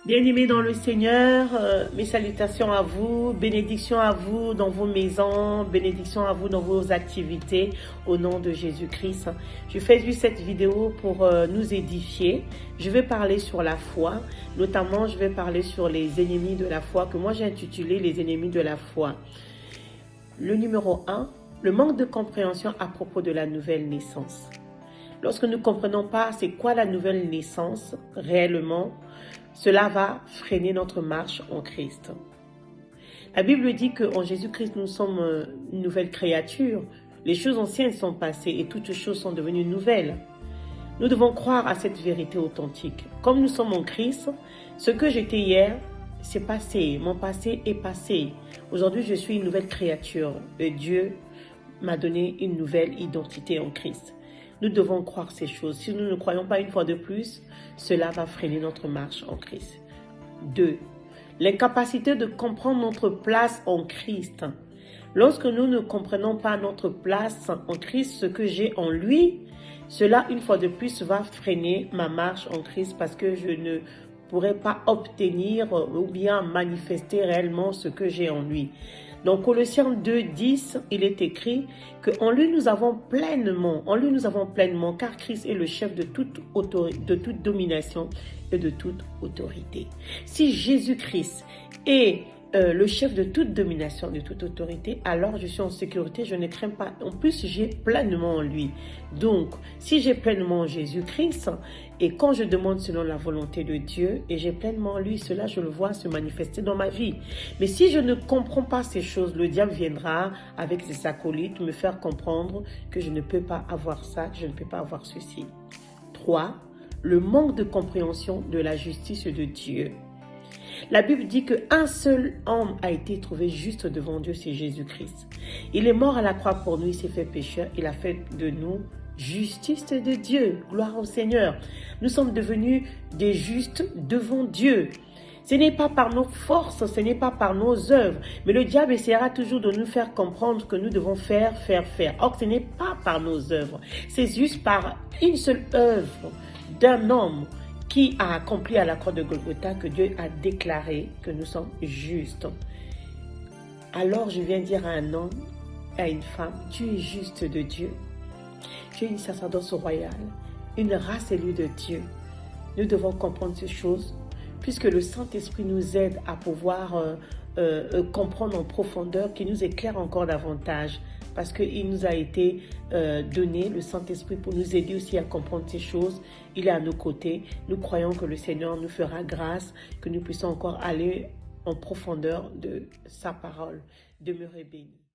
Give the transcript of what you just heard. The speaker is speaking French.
Bien-aimés dans le Seigneur, mes salutations à vous, bénédictions à vous dans vos maisons, bénédictions à vous dans vos activités, au nom de Jésus-Christ. Je fais juste cette vidéo pour nous édifier. Je vais parler sur la foi, notamment je vais parler sur les ennemis de la foi, que moi j'ai intitulé les ennemis de la foi. Le numéro 1, le manque de compréhension à propos de la nouvelle naissance. Lorsque nous ne comprenons pas c'est quoi la nouvelle naissance réellement, cela va freiner notre marche en Christ. La Bible dit qu'en Jésus-Christ, nous sommes une nouvelle créature. Les choses anciennes sont passées et toutes choses sont devenues nouvelles. Nous devons croire à cette vérité authentique. Comme nous sommes en Christ, ce que j'étais hier, c'est passé. Mon passé est passé. Aujourd'hui, je suis une nouvelle créature. Et Dieu m'a donné une nouvelle identité en Christ. Nous devons croire ces choses. Si nous ne croyons pas une fois de plus, cela va freiner notre marche en Christ. 2. L'incapacité de comprendre notre place en Christ. Lorsque nous ne comprenons pas notre place en Christ, ce que j'ai en lui, cela une fois de plus va freiner ma marche en Christ parce que je ne pourrai pas obtenir ou bien manifester réellement ce que j'ai en lui. Dans Colossiens 2:10, il est écrit qu'en lui nous avons pleinement, car Christ est le chef de toute domination et de toute autorité. Si Jésus-Christ est le chef de toute domination, de toute autorité, alors je suis en sécurité, je ne crains pas. En plus, j'ai pleinement en lui. Donc, si j'ai pleinement en Jésus-Christ, et quand je demande selon la volonté de Dieu, et j'ai pleinement en lui, cela, je le vois se manifester dans ma vie. Mais si je ne comprends pas ces choses, le diable viendra avec ses acolytes me faire comprendre que je ne peux pas avoir ça, que je ne peux pas avoir ceci. 3. Le manque de compréhension de la justice de Dieu. La Bible dit qu'un seul homme a été trouvé juste devant Dieu, c'est Jésus-Christ. Il est mort à la croix pour nous, il s'est fait pécheur, il a fait de nous justice de Dieu. Gloire au Seigneur. Nous sommes devenus des justes devant Dieu. Ce n'est pas par nos forces, ce n'est pas par nos œuvres. Mais le diable essaiera toujours de nous faire comprendre que nous devons faire. Or, ce n'est pas par nos œuvres. C'est juste par une seule œuvre d'un homme qui a accompli à la croix de Golgotha que Dieu a déclaré que nous sommes justes. Alors je viens dire à un homme, à une femme, tu es juste de Dieu. Tu es une sacerdoce royale, une race élue de Dieu. Nous devons comprendre ces choses puisque le Saint-Esprit nous aide à pouvoir comprendre en profondeur, qui nous éclaire encore davantage. Parce qu'il nous a été donné, le Saint-Esprit, pour nous aider aussi à comprendre ces choses. Il est à nos côtés. Nous croyons que le Seigneur nous fera grâce, que nous puissions encore aller en profondeur de sa parole. Demeurez bénis.